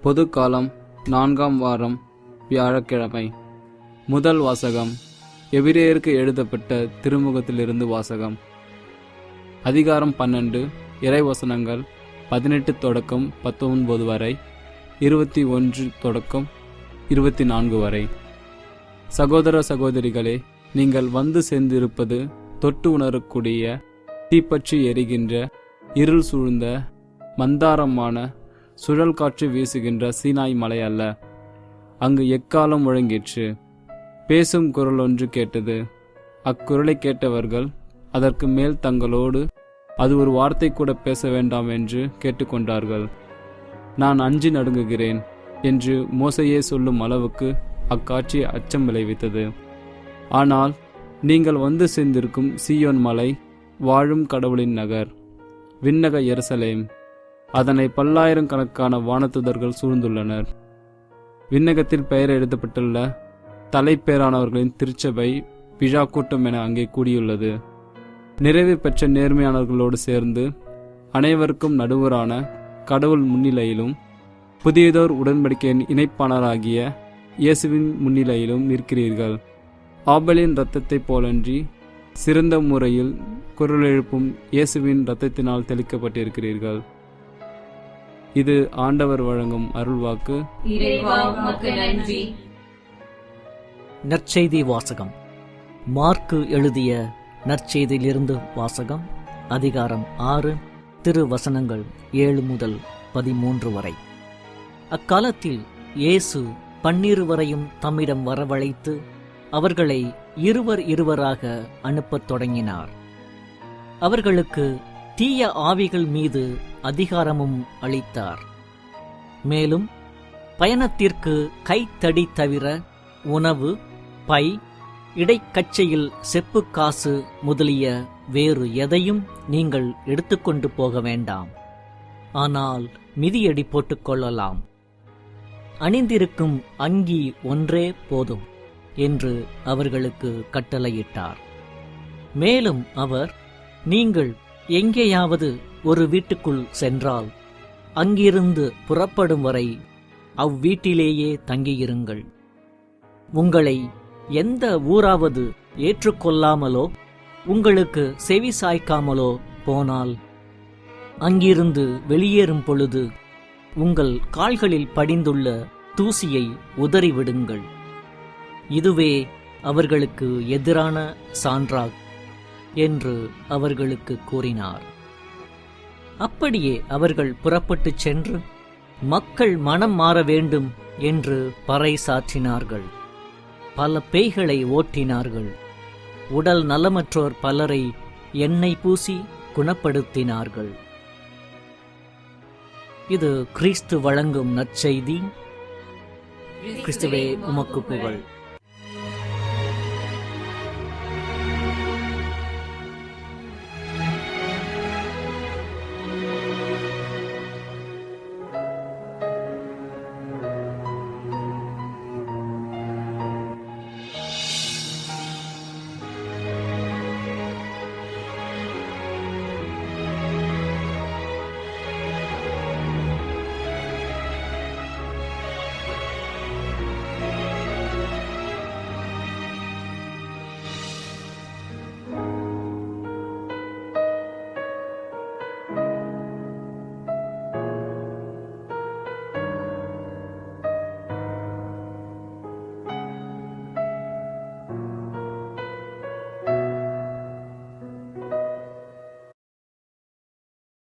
பொது காலம் 4ஆம் வாரம் வியாழக்கிழமை. முதல் வாசகம் எபிரேயருக்கு எழுதப்பட்ட திருமுகத்திலிருந்து வாசகம். அதிகாரம் 12, இறைவசனங்கள் 18 தொடக்கம் 19 வரை, 21 தொடக்கம் 24 வரை. சகோதர சகோதரிகளே, நீங்கள் வந்து சேர்ந்திருப்பது தொட்டு உணரக்கூடிய தீப்பற்றி எரிகின்ற இருள் சூழ்ந்த மந்தாரமான சுழல் காற்று வீசுகின்ற சீனாய் மலை அல்ல. அங்கு எக்காலம் முழங்கிற்று. பேசும் குரல் ஒன்று கேட்டது. அக்குரலை கேட்டவர்கள் அதற்கு மேல் தங்களோடு அது ஒரு வார்த்தை கூட பேச வேண்டாம் என்று கேட்டுக்கொண்டார்கள். நான் அஞ்சி நடுங்குகிறேன் என்று மோசையே சொல்லும் அளவுக்கு அக்காட்சி அச்சம் விளைவித்தது. ஆனால் நீங்கள் வந்து சேர்ந்திருக்கும் சீயோன் மலை, வாழும் கடவுளின் நகர், விண்ணக எருசலேம், அதனை பல்லாயிரக்கணக்கான வானதுதர்கள் சூழ்ந்துள்ளனர். விண்ணகத்தில் பெயர் எழுதப்பட்டுள்ள தலைப்பேரானவர்களின் திருச்சபை பிழா கூட்டம் என அங்கே கூடியுள்ளது. நிறைவு பெற்ற நேர்மையானவர்களோடு சேர்ந்து அனைவருக்கும் நடுவரான கடவுள் முன்னிலையிலும் புதியதோர் உடன்படிக்கையின் இணைப்பாளராகிய இயேசுவின் முன்னிலையிலும் நிற்கிறீர்கள். ஆபேலின் இரத்தத்தை போலன்றி சிறந்த முறையில் குரல் எழுப்பும் இயேசுவின் இரத்தத்தினால் தெளிக்கப்பட்டிருக்கிறீர்கள். இது ஆண்டவர் வழங்கும் அருள்வாக்கு. நற்செய்தி வாசகம். மார்க்கு எழுதிய நற்செய்தியிலிருந்து வாசகம். அதிகாரம் 6, திருவசனங்கள் 7 முதல் 13 வரை. அக்காலத்தில் இயேசு 12 தம்மிடம் வரவழைத்து அவர்களை இருவராக அனுப்பத் தொடங்கினார். அவர்களுக்கு தீய ஆவிகள் மீது அதிகாரமும் அளித்தார். மேலும் பயணத்திற்கு கைத்தடி தவிர உணவு, பை, இடைக்கச்சையில் செப்பு காசு முதலிய வேறு எதையும் நீங்கள் எடுத்துக்கொண்டு போக வேண்டாம். ஆனால் மிதியடி போட்டுக்கொள்ளலாம். அணிந்திருக்கும் அங்கி ஒன்றே போதும் என்று அவர்களுக்கு கட்டளையிட்டார். மேலும் அவர், நீங்கள் எங்கேயாவது ஒரு வீட்டுக்குள் சென்றால் அங்கிருந்து புறப்படும் வரை அவ்வீட்டிலேயே தங்கியிருங்கள். உங்களை எந்த ஊராவது ஏற்றுக்கொள்ளாமலோ உங்களுக்கு செவி சாய்க்காமலோ போனால் அங்கிருந்து வெளியேறும் பொழுது உங்கள் கால்களில் படிந்துள்ள தூசியை உதறிவிடுங்கள். இதுவே அவர்களுக்கு எதிரான சான்றாகும் என்று அவர்களுக்கு கூறினார். அப்படியே அவர்கள் புறப்பட்டுச் சென்று மக்கள் மனம் மாற வேண்டும் என்று பறைசாற்றினார்கள். பல பேய்களை ஓட்டினார்கள். உடல் நலமற்றோர் பலரை எண்ணெய் பூசி குணப்படுத்தினார்கள். இது கிறிஸ்து வழங்கும் நற்செய்தி. கிறிஸ்துவே உமக்கு புகழ்.